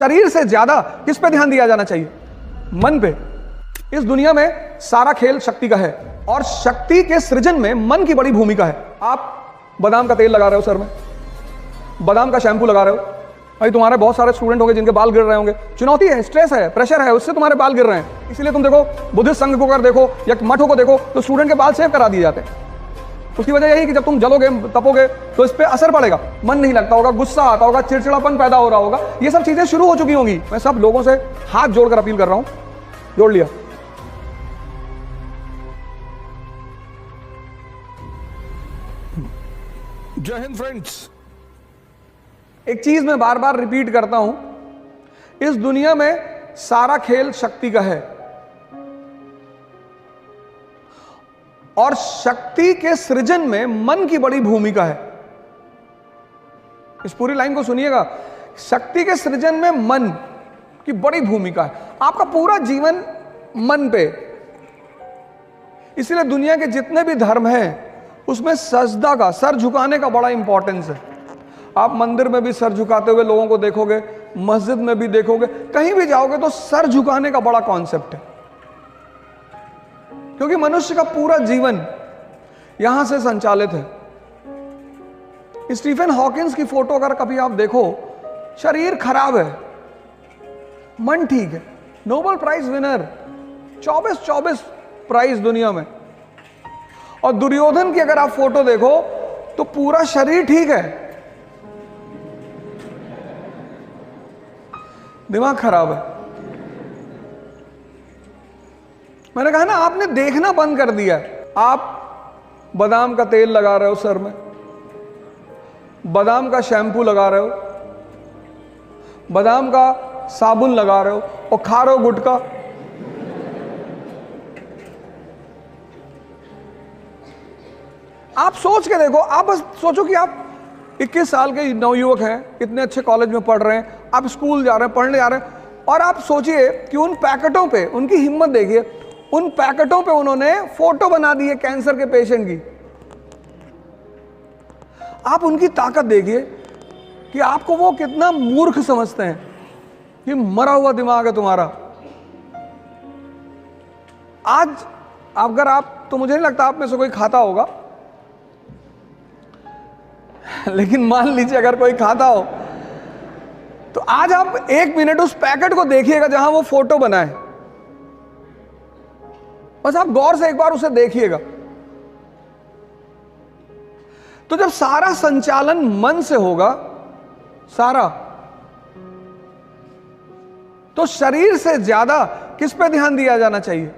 शरीर से ज्यादा किस पे ध्यान दिया जाना चाहिए? मन पे। इस दुनिया में सारा खेल शक्ति का है और शक्ति के सृजन में मन की बड़ी भूमिका है। आप बादाम का तेल लगा रहे हो सर में, बादाम का शैम्पू लगा रहे हो, भाई तुम्हारे बहुत सारे स्टूडेंट होंगे जिनके बाल गिर रहे होंगे, चुनौती है, स्ट्रेस है, प्रेशर है, उससे तुम्हारे बाल गिर रहे हैं। इसीलिए तुम देखो बुद्धिस्ट संघ को अगर देखो या मठों को देखो तो स्टूडेंट के बाल सेव करा दिए जाते हैं। उसकी वजह यही कि जब तुम जलोगे तपोगे तो इस पे असर पड़ेगा, मन नहीं लगता होगा, गुस्सा आता होगा, चिड़चिड़ापन पैदा हो रहा होगा, ये सब चीजें शुरू हो चुकी होंगी। मैं सब लोगों से हाथ जोड़कर अपील कर रहा हूं, जोड़ लिया। जय हिंद फ्रेंड्स। एक चीज मैं बार बार रिपीट करता हूं, इस दुनिया में सारा खेल शक्ति का है और शक्ति के सृजन में मन की बड़ी भूमिका है। इस पूरी लाइन को सुनिएगा, शक्ति के सृजन में मन की बड़ी भूमिका है। आपका पूरा जीवन मन पे, इसलिए दुनिया के जितने भी धर्म हैं उसमें सजदा का, सर झुकाने का बड़ा इंपॉर्टेंस है। आप मंदिर में भी सर झुकाते हुए लोगों को देखोगे, मस्जिद में भी देखोगे, कहीं भी जाओगे तो सर झुकाने का बड़ा कॉन्सेप्ट है, क्योंकि मनुष्य का पूरा जीवन यहां से संचालित है। स्टीफन हॉकिंस की फोटो अगर कभी आप देखो, शरीर खराब है, मन ठीक है, नोबेल प्राइज विनर, 24 प्राइज दुनिया में। और दुर्योधन की अगर आप फोटो देखो तो पूरा शरीर ठीक है, दिमाग खराब है। मैंने कहा ना, आपने देखना बंद कर दिया। आप बादाम का तेल लगा रहे हो सर में, बादाम का शैम्पू लगा रहे हो, बादाम का साबुन लगा रहे हो और खा रहे हो गुटखा। आप सोच के देखो, आप बस सोचो कि आप 21 साल के नवयुवक हैं, इतने अच्छे कॉलेज में पढ़ रहे हैं, आप स्कूल जा रहे हैं, पढ़ने जा रहे हैं, और आप सोचिए कि उन पैकेटों पे, उनकी हिम्मत देखिए, उन पैकेटों पे उन्होंने फोटो बना दी है कैंसर के पेशेंट की। आप उनकी ताकत देखिए कि आपको वो कितना मूर्ख समझते हैं, कि मरा हुआ दिमाग है तुम्हारा। आज अगर आप, तो मुझे नहीं लगता आप में से कोई खाता होगा, लेकिन मान लीजिए अगर कोई खाता हो तो आज आप 1 मिनट उस पैकेट को देखिएगा जहां वो फोटो बना है। बस आप गौर से एक बार उसे देखिएगा। तो जब सारा संचालन मन से होगा, सारा, तो शरीर से ज्यादा किस पे ध्यान दिया जाना चाहिए?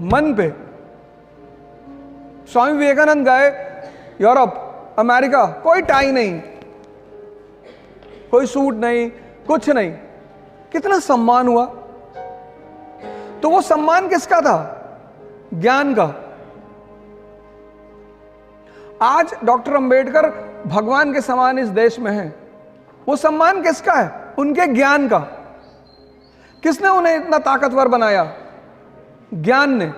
मन पे। स्वामी विवेकानंद गए यूरोप, अमेरिका, कोई टाई नहीं, कोई सूट नहीं, कुछ नहीं, कितना सम्मान हुआ। तो वो सम्मान किसका था? ज्ञान का। आज डॉक्टर अंबेडकर भगवान के समान इस देश में हैं, वो सम्मान किसका है? उनके ज्ञान का। किसने उन्हें इतना ताकतवर बनाया? ज्ञान ने।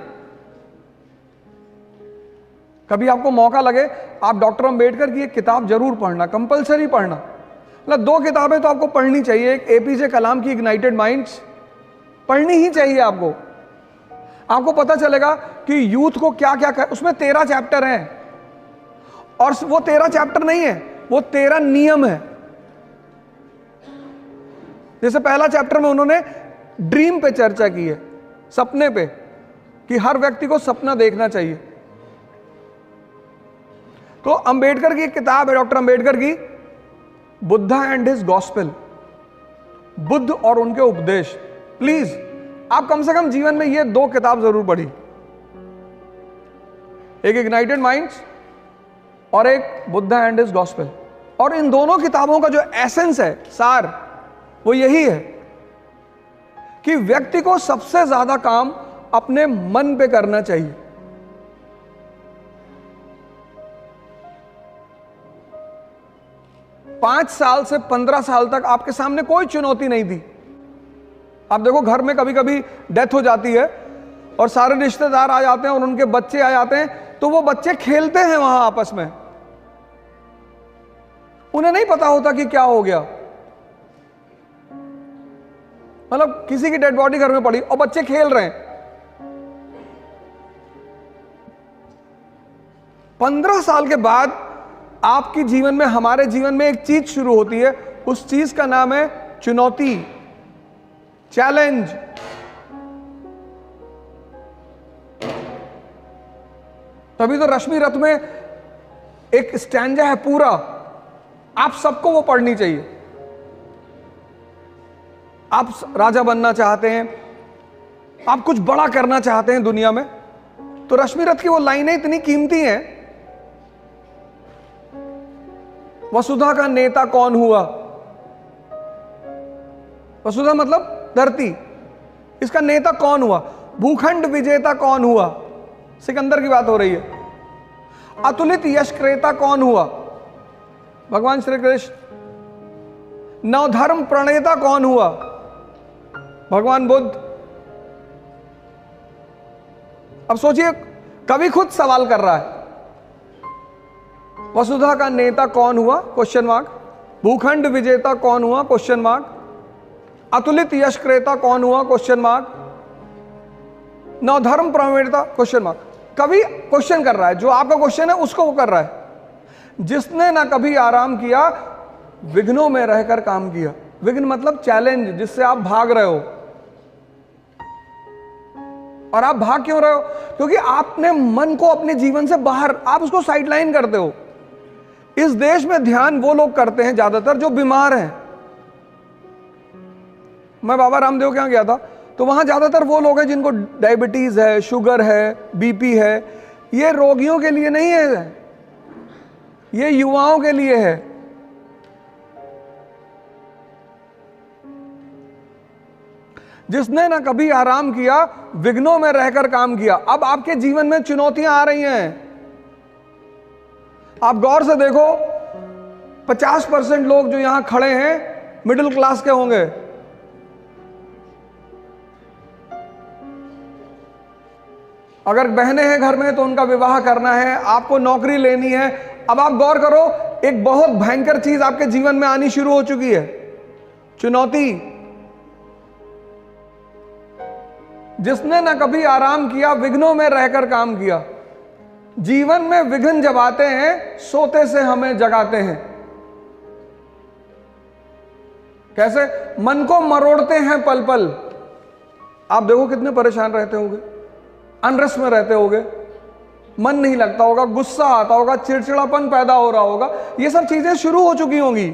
कभी आपको मौका लगे, आप डॉक्टर अंबेडकर की एक किताब जरूर पढ़ना, कंपलसरी पढ़ना। मतलब 2 किताबें तो आपको पढ़नी चाहिए। एक एपीजे कलाम की इग्नाइटेड माइंड्स पढ़नी ही चाहिए आपको। आपको पता चलेगा कि यूथ को क्या क्या कर, उसमें 13 चैप्टर हैं, और वो 13 चैप्टर नहीं है, वो 13 नियम है। जैसे पहला चैप्टर में उन्होंने ड्रीम पे चर्चा की है, सपने पे, कि हर व्यक्ति को सपना देखना चाहिए। तो अंबेडकर की एक किताब है, डॉक्टर अंबेडकर की, Buddha and his gospel, Buddha और उनके उपदेश। प्लीज आप कम से कम जीवन में ये 2 किताब जरूर पढ़ी, एक इग्नाइटेड माइंड्स और एक बुद्धा एंड हिज गॉस्पेल। और इन दोनों किताबों का जो एसेंस है, सार, वो यही है कि व्यक्ति को सबसे ज्यादा काम अपने मन पे करना चाहिए। पांच साल से 15 साल तक आपके सामने कोई चुनौती नहीं थी। आप देखो घर में कभी कभी डेथ हो जाती है और सारे रिश्तेदार आ जाते हैं और उनके बच्चे आ जाते हैं, तो वो बच्चे खेलते हैं वहां आपस में, उन्हें नहीं पता होता कि क्या हो गया। मतलब किसी की डेड बॉडी घर में पड़ी और बच्चे खेल रहे हैं। 15 साल के बाद आपके जीवन में, हमारे जीवन में एक चीज शुरू होती है, उस चीज का नाम है चुनौती, चैलेंज। तभी तो रश्मि रथ में एक स्टैंजा है पूरा, आप सबको वो पढ़नी चाहिए। आप राजा बनना चाहते हैं, आप कुछ बड़ा करना चाहते हैं दुनिया में, तो रश्मि रथ की वो लाइनें इतनी कीमती हैं। वसुधा का नेता कौन हुआ? वसुधा मतलब धरती, इसका नेता कौन हुआ? भूखंड विजेता कौन हुआ? सिकंदर की बात हो रही है। अतुलित यश क्रेता कौन हुआ? भगवान श्री कृष्ण। नवधर्म प्रणेता कौन हुआ? भगवान बुद्ध। अब सोचिए, कवि खुद सवाल कर रहा है, वसुधा का नेता कौन हुआ? Question mark. भूखंड विजेता कौन हुआ? Question mark. अतुलित यश क्रेता कौन हुआ? Question mark. नवधर्म प्रणेता? Question mark. कवि क्वेश्चन कर रहा है, जो आपका क्वेश्चन है उसको वो कर रहा है। जिसने ना कभी आराम किया, विघ्नों में रहकर काम किया। विघ्न मतलब चैलेंज, जिससे आप भाग रहे हो। और आप भाग क्यों रहे हो? क्योंकि आपने मन को अपने जीवन से बाहर, आप उसको साइडलाइन करते हो। इस देश में ध्यान वो लोग करते हैं ज्यादातर जो बीमार हैं। मैं बाबा रामदेव के यहां गया था, तो वहां ज्यादातर वो लोग हैं जिनको डायबिटीज है, शुगर है, बीपी है। ये रोगियों के लिए नहीं है, ये युवाओं के लिए है। जिसने ना कभी आराम किया, विघ्नों में रहकर काम किया। अब आपके जीवन में चुनौतियां आ रही हैं। आप गौर से देखो, 50% लोग जो यहां खड़े हैं मिडिल क्लास के होंगे। अगर बहनें हैं घर में तो उनका विवाह करना है, आपको नौकरी लेनी है। अब आप गौर करो, एक बहुत भयंकर चीज आपके जीवन में आनी शुरू हो चुकी है, चुनौती। जिसने ना कभी आराम किया, विघ्नों में रहकर काम किया। जीवन में विघ्न जब आते हैं, सोते से हमें जगाते हैं। कैसे? मन को मरोड़ते हैं पल पल। आप देखो कितने परेशान रहते होंगे, अनरेस्ट में रहते होगे, मन नहीं लगता होगा, गुस्सा आता होगा, चिड़चिड़ापन पैदा हो रहा होगा। ये सब चीजें शुरू हो चुकी होंगी।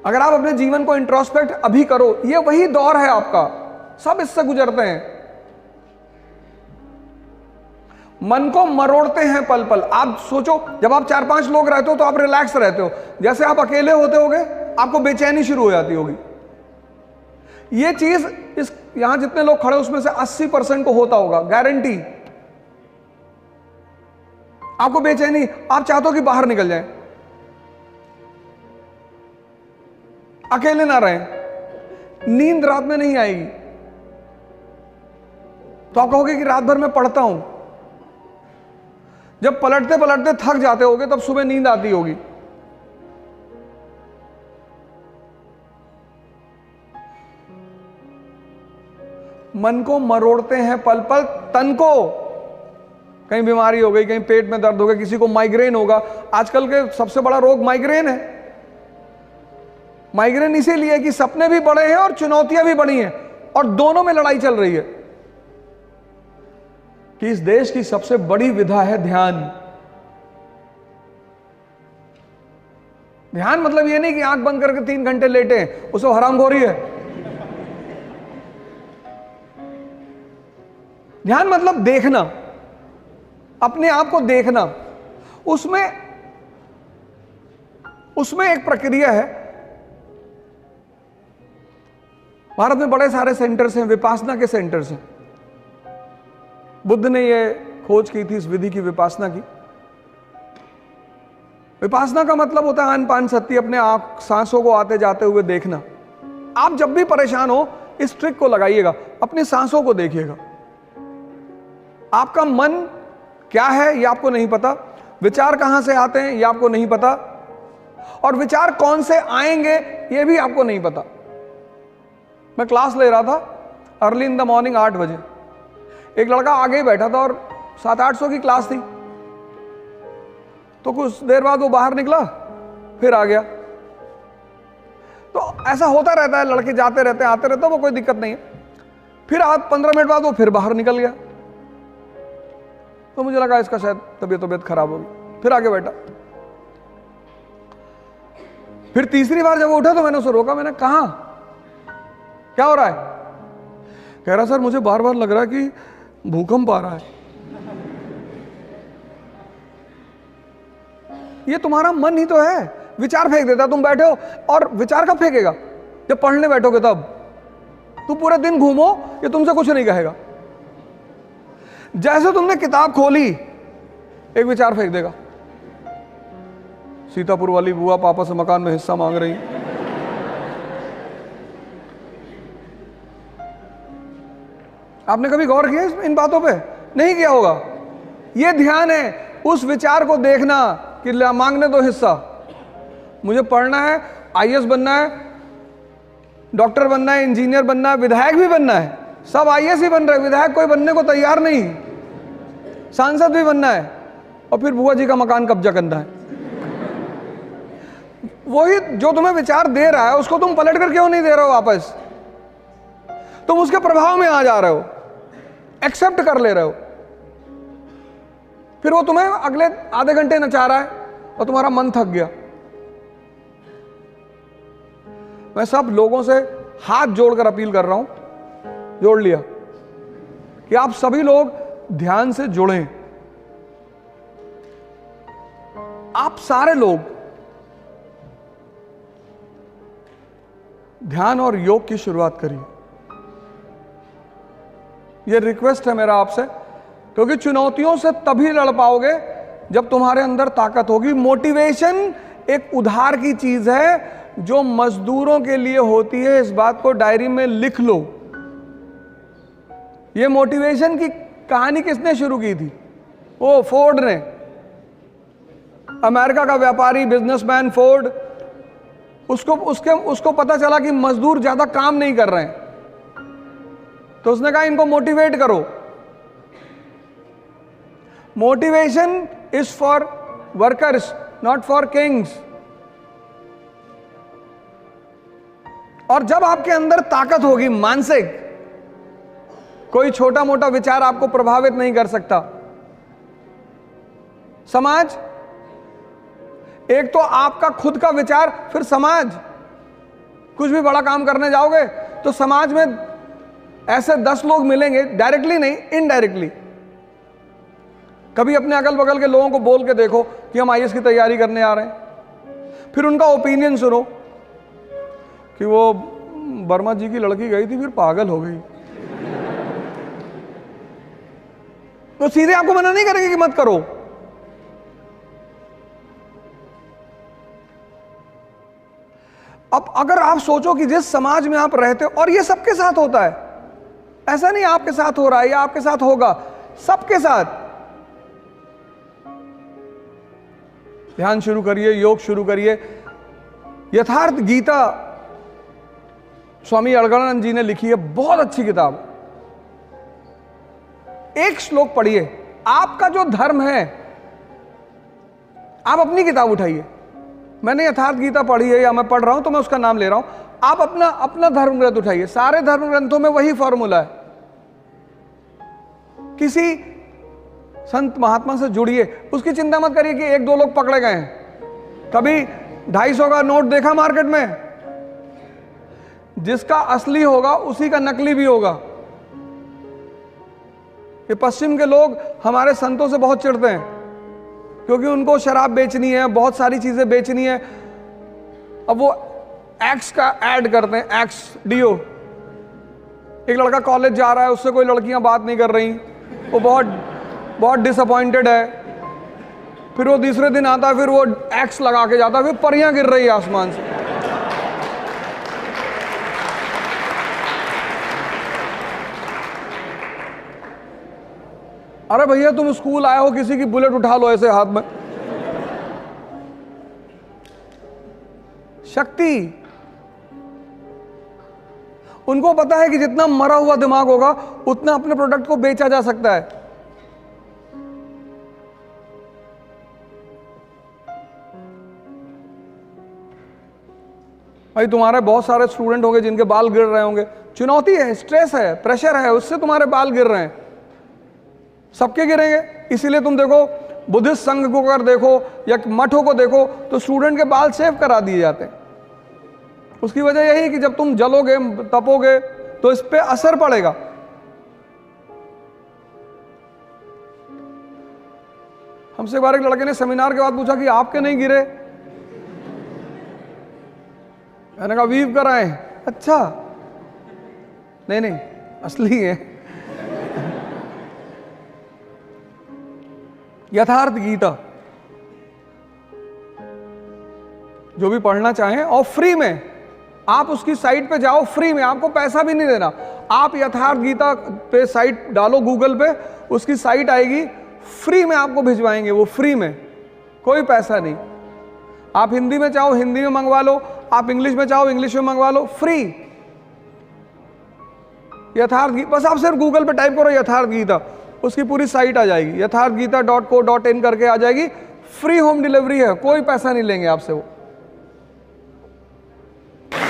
अगर आप अपने जीवन को इंट्रोस्पेक्ट अभी करो, ये वही दौर है आपका, सब इससे गुजरते हैं। मन को मरोड़ते हैं पल पल। आप सोचो, जब आप 4-5 लोग रहते हो तो आप रिलैक्स रहते हो। जैसे आप अकेले होते होगे, आपको बेचैनी शुरू हो जाती होगी। ये चीज इस यहां जितने लोग खड़े उसमें से 80% को होता होगा, गारंटी। आपको बेचैनी, आप चाहते हो कि बाहर निकल जाए, अकेले ना रहें। नींद रात में नहीं आएगी तो आप कहोगे कि रात भर मैं पढ़ता हूं। जब पलटते पलटते थक जाते होगे तब सुबह नींद आती होगी। मन को मरोड़ते हैं पल पल, तन को। कहीं बीमारी हो गई, कहीं पेट में दर्द हो गया, किसी को माइग्रेन होगा। आजकल के सबसे बड़ा रोग माइग्रेन है। माइग्रेन इसीलिए कि सपने भी बड़े हैं और चुनौतियां भी बड़ी हैं, और दोनों में लड़ाई चल रही है। कि इस देश की सबसे बड़ी विधा है ध्यान। ध्यान मतलब ये नहीं कि आंख बंद करके 3 घंटे लेटे, उसको हरामखोरी है। ध्यान मतलब देखना, अपने आप को देखना। उसमें एक प्रक्रिया है। भारत में बड़े सारे सेंटर्स हैं, विपासना के सेंटर्स हैं। बुद्ध ने यह खोज की थी, इस विधि की, विपासना की। विपासना का मतलब होता है आनपान सती, अपने आप सांसों को आते जाते हुए देखना। आप जब भी परेशान हो, इस ट्रिक को लगाइएगा, अपनी सांसों को देखिएगा। आपका मन क्या है ये आपको नहीं पता, विचार कहां से आते हैं ये आपको नहीं पता, और विचार कौन से आएंगे ये भी आपको नहीं पता। मैं क्लास ले रहा था अर्ली इन द मॉर्निंग 8 बजे। एक लड़का आगे ही बैठा था और 700-800 की क्लास थी। तो कुछ देर बाद वो बाहर निकला, फिर आ गया। तो ऐसा होता रहता है, लड़के जाते रहते हैं आते रहते हैं, वो कोई दिक्कत नहीं है। फिर 15 मिनट बाद वो फिर बाहर निकल गया। तो मुझे लगा इसका शायद तबीयत खराब होगी, फिर आगे बैठा। फिर तीसरी बार जब वो उठा तो मैंने उसे रोका, मैंने कहा क्या हो रहा है? कह रहा सर मुझे बार बार लग रहा है कि भूकंप आ रहा है। ये तुम्हारा मन ही तो है, विचार फेंक देता। तुम बैठे हो और विचार कब फेंकेगा? जब पढ़ने बैठोगे तब। तुम पूरे दिन घूमो, ये तुमसे कुछ नहीं कहेगा। जैसे तुमने किताब खोली, एक विचार फेंक देगा। सीतापुर वाली बुआ पापा से मकान में हिस्सा मांग रही। आपने कभी गौर किया इन बातों पे? नहीं किया होगा। यह ध्यान है उस विचार को देखना कि मांगने दो हिस्सा। मुझे पढ़ना है, आईएएस बनना है, डॉक्टर बनना है, इंजीनियर बनना है, विधायक भी बनना है। सब आईएएस ही बन रहे, विधायक कोई बनने को तैयार नहीं, सांसद भी बनना है, और फिर बुआ जी का मकान कब्जा करना है। वही जो तुम्हें विचार दे रहा है उसको तुम पलट कर क्यों नहीं दे रहे हो वापस? तुम उसके प्रभाव में आ जा रहे हो, एक्सेप्ट कर ले रहे हो। फिर वो तुम्हें अगले आधे घंटे नचा रहा है और तुम्हारा मन थक गया। मैं सब लोगों से हाथ जोड़कर अपील कर रहा हूं, जोड़ लिया, कि आप सभी लोग ध्यान से जुड़ें। आप सारे लोग ध्यान और योग की शुरुआत करिए। यह रिक्वेस्ट है मेरा आपसे, क्योंकि चुनौतियों से तभी लड़ पाओगे जब तुम्हारे अंदर ताकत होगी। मोटिवेशन एक उधार की चीज है जो मजदूरों के लिए होती है। इस बात को डायरी में लिख लो। यह मोटिवेशन की कहानी किसने शुरू की थी? वो फोर्ड ने। अमेरिका का व्यापारी बिजनेसमैन फोर्ड, उसको पता चला कि मजदूर ज्यादा काम नहीं कर रहे हैं, तो उसने कहा इनको मोटिवेट करो। Motivation is for workers, not for Kings. और जब आपके अंदर ताकत होगी मानसिक, कोई छोटा मोटा विचार आपको प्रभावित नहीं कर सकता। समाज, एक तो आपका खुद का विचार, फिर समाज। कुछ भी बड़ा काम करने जाओगे तो समाज में ऐसे 10 लोग मिलेंगे, डायरेक्टली नहीं इनडायरेक्टली। कभी अपने अगल बगल के लोगों को बोल के देखो कि हम आईएएस की तैयारी करने आ रहे हैं, फिर उनका ओपिनियन सुनो कि वो वर्मा जी की लड़की गई थी फिर पागल हो गई। तो सीधे आपको मना नहीं करेंगे कि मत करो। अब अगर आप सोचो कि जिस समाज में आप रहते हो, और ये सबके साथ होता है, ऐसा नहीं आपके साथ हो रहा है या आपके साथ होगा, सबके साथ। ध्यान शुरू करिए, योग शुरू करिए। यथार्थ गीता स्वामी अड़गड़ानंद जी ने लिखी है, बहुत अच्छी किताब। एक श्लोक पढ़िए। आपका जो धर्म है, आप अपनी किताब उठाइए। मैंने यथार्थ गीता पढ़ी है या मैं पढ़ रहा हूं तो मैं उसका नाम ले रहा हूं। आप अपना धर्म ग्रंथ उठाइए। सारे धर्म ग्रंथों में वही फॉर्मूला है। किसी संत महात्मा से जुड़िए, उसकी चिंता मत करिए कि 1-2 लोग पकड़े गए हैं। कभी 250 का नोट देखा मार्केट में? जिसका असली होगा उसी का नकली भी होगा। ये पश्चिम के लोग हमारे संतों से बहुत चिढ़ते हैं क्योंकि उनको शराब बेचनी है, बहुत सारी चीजें बेचनी है। अब वो एक्स का ऐड करते हैं, एक्स डीओ। एक लड़का कॉलेज जा रहा है, उससे कोई लड़कियां बात नहीं कर रही, वो बहुत डिसअपॉइंटेड है। फिर वो तीसरे दिन आता है, फिर वो एक्स लगा के जाता है, फिर परियां गिर रही है आसमान से। अरे भैया तुम स्कूल आए हो, किसी की बुलेट उठा लो ऐसे हाथ में। शक्ति। उनको पता है कि जितना मरा हुआ दिमाग होगा उतना अपने प्रोडक्ट को बेचा जा सकता है। भाई तुम्हारे बहुत सारे स्टूडेंट होंगे जिनके बाल गिर रहे होंगे, चुनौती है, स्ट्रेस है, प्रेशर है, उससे तुम्हारे बाल गिर रहे हैं, सबके गिरेंगे। इसीलिए तुम देखो बुद्धिस्ट संघ को अगर देखो या मठों को देखो तो स्टूडेंट के बाल सेव करा दिए जाते हैं। उसकी वजह यही कि जब तुम जलोगे तपोगे तो इस पे असर पड़ेगा। हमसे एक बार एक लड़के ने सेमिनार के बाद पूछा कि आपके नहीं गिरे? मैंने कहा वीव कराए। अच्छा, नहीं असली है। यथार्थ गीता जो भी पढ़ना चाहें और फ्री में, आप उसकी साइट पे जाओ, फ्री में, आपको पैसा भी नहीं देना। आप यथार्थ गीता पे साइट डालो गूगल पे, उसकी साइट आएगी, फ्री में आपको भिजवाएंगे, वो फ्री में, कोई पैसा नहीं। आप हिंदी में चाहो हिंदी में मंगवा लो, आप इंग्लिश में चाहो इंग्लिश में मंगवा लो, फ्री। यथार्थ गीता, बस आप सिर्फ गूगल पे टाइप करो यथार्थ गीता, उसकी पूरी साइट आ जाएगी, यथार्थगीता.co.in करके आ जाएगी। फ्री होम डिलीवरी है, कोई पैसा नहीं लेंगे आपसे वो।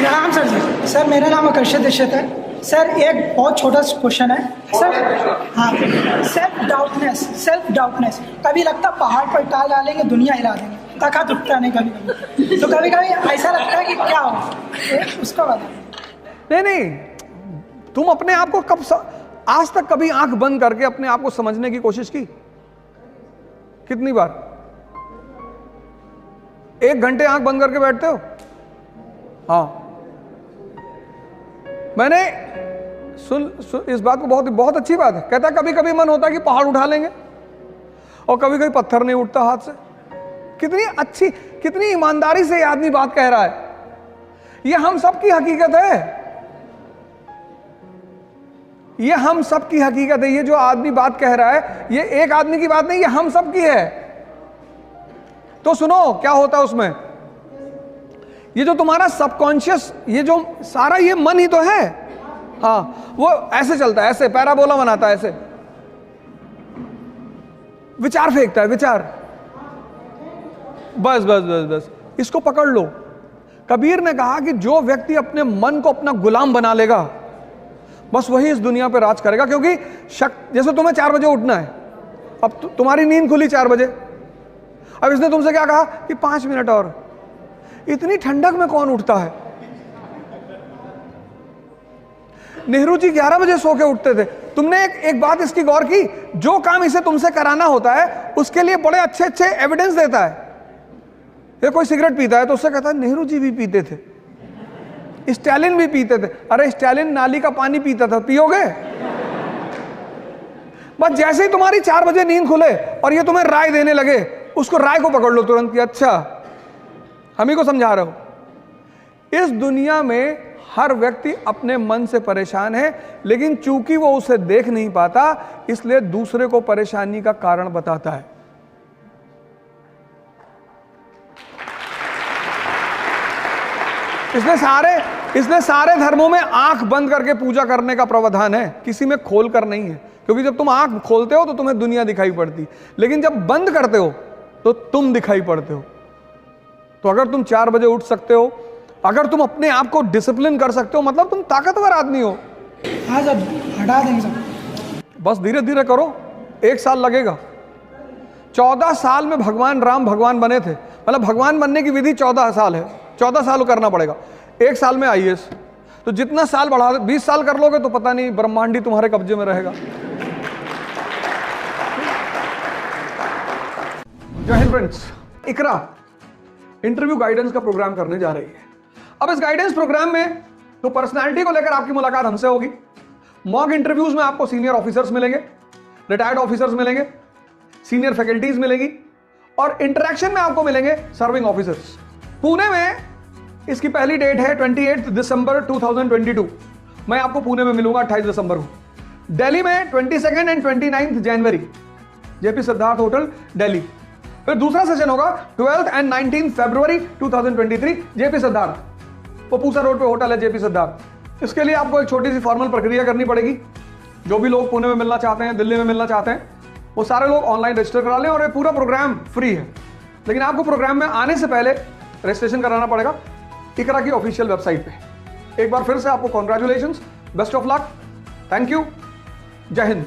नाम सर मेरा नाम आकर्षित दीक्षित है। सर एक बहुत छोटा क्वेश्चन है सर। हाँ, सेल्फ डाउटनेस कभी लगता पहाड़ पर टाल डालेंगे दुनिया हिला देंगे, ताकत उठता नहीं कभी, तो कभी ऐसा लगता है कि क्या हो, उसको बता। नहीं, तुम अपने आप को आज तक कभी आंख बंद करके अपने आप को समझने की कोशिश की? कितनी बार? 1 घंटे आंख बंद करके बैठते हो? हाँ, मैंने सुन इस बात को, बहुत अच्छी बात है। कहता कभी कभी मन होता है कि पहाड़ उठा लेंगे, और कभी कभी पत्थर नहीं उठता हाथ से। कितनी अच्छी, कितनी ईमानदारी से ये आदमी बात कह रहा है। ये हम सबकी हकीकत है, ये हम सबकी हकीकत है। ये जो आदमी बात कह रहा है, ये एक आदमी की बात नहीं, ये हम सबकी है। तो सुनो क्या होता है उसमें। ये जो तुम्हारा सबकॉन्शियस, ये जो सारा ये मन ही तो है। हाँ, वो ऐसे चलता है, ऐसे पैराबोला बनाता है, ऐसे विचार फेंकता है, विचार। बस बस बस बस इसको पकड़ लो। कबीर ने कहा कि जो व्यक्ति अपने मन को अपना गुलाम बना लेगा, बस वही इस दुनिया पे राज करेगा। क्योंकि जैसे तुम्हें 4 बजे उठना है, अब तुम्हारी नींद खुली 4 बजे, अब इसने तुमसे क्या कहा कि 5 मिनट और। इतनी ठंडक में कौन उठता है? नेहरू जी 11 बजे सो के उठते थे। तुमने एक बात इसकी गौर की, जो काम इसे तुमसे कराना होता है उसके लिए बड़े अच्छे अच्छे एविडेंस देता है। ये कोई सिगरेट पीता है तो उससे कहता है नेहरू जी भी पीते थे, स्टालिन भी पीते थे। अरे स्टालिन नाली का पानी पीता था, पियोगे? बस जैसे ही तुम्हारी 4 बजे नींद खुले और ये तुम्हें राय देने लगे, उसको राय को पकड़ लो तुरंत कि अच्छा हम ही को समझा रहे हो। इस दुनिया में हर व्यक्ति अपने मन से परेशान है, लेकिन चूंकि वो उसे देख नहीं पाता, इसलिए दूसरे को परेशानी का कारण बताता है। इसलिए सारे धर्मों में आंख बंद करके पूजा करने का प्रावधान है, किसी में खोल कर नहीं है। क्योंकि जब तुम आंख खोलते हो तो तुम्हें दुनिया दिखाई पड़ती, लेकिन जब बंद करते हो तो तुम दिखाई पड़ते हो। तो अगर तुम 4 बजे उठ सकते हो, अगर तुम अपने आप को डिसिप्लिन कर सकते हो, मतलब तुम ताकतवर आदमी हो। हाँ सर, हटा देंगे सर। बस धीरे धीरे करो, 1 साल लगेगा। 14 साल में भगवान राम भगवान बने थे, मतलब भगवान बनने की विधि 14 साल है, 14 साल करना पड़ेगा। 1 साल में IAS, तो जितना साल बढ़ा 20 साल कर लोगे तो पता नहीं ब्रह्मांडी तुम्हारे कब्जे में रहेगा। जय हिंद फ्रेंड्स, इकरा इंटरव्यू गाइडेंस का प्रोग्राम करने जा रही है। अब इस गाइडेंस प्रोग्राम में तो पर्सनालिटी को लेकर आपकी मुलाकात हमसे होगी। मॉक इंटरव्यूज में आपको सीनियर ऑफिसर्स मिलेंगे, रिटायर्ड ऑफिसर्स मिलेंगे, सीनियर फैकल्टीज मिलेंगी, और इंटरेक्शन में आपको मिलेंगे सर्विंग ऑफिसर्स। पुणे में इसकी पहली डेट है 28 दिसंबर 2022। मैं आपको पुणे में मिलूंगा 28 दिसंबर को। दिल्ली में 22 and 29 January, JP Siddharth hotel Delhi. फिर दूसरा सेशन होगा 12 एंड 19 फरवरी 2023, JP सिद्धार्थ, वो पूसा रोड पे होटल है JP सिद्धार्थ। इसके लिए आपको एक छोटी सी फॉर्मल प्रक्रिया करनी पड़ेगी। जो भी लोग पुणे में मिलना चाहते हैं, दिल्ली में मिलना चाहते हैं, वो सारे लोग ऑनलाइन रजिस्टर करा लें और ये पूरा प्रोग्राम फ्री है। लेकिन आपको प्रोग्राम में आने से पहले रजिस्ट्रेशन कराना पड़ेगा इकरा की ऑफिशियल वेबसाइट पे। एक बार फिर से आपको congratulations, best of luck, thank you, जय हिंद।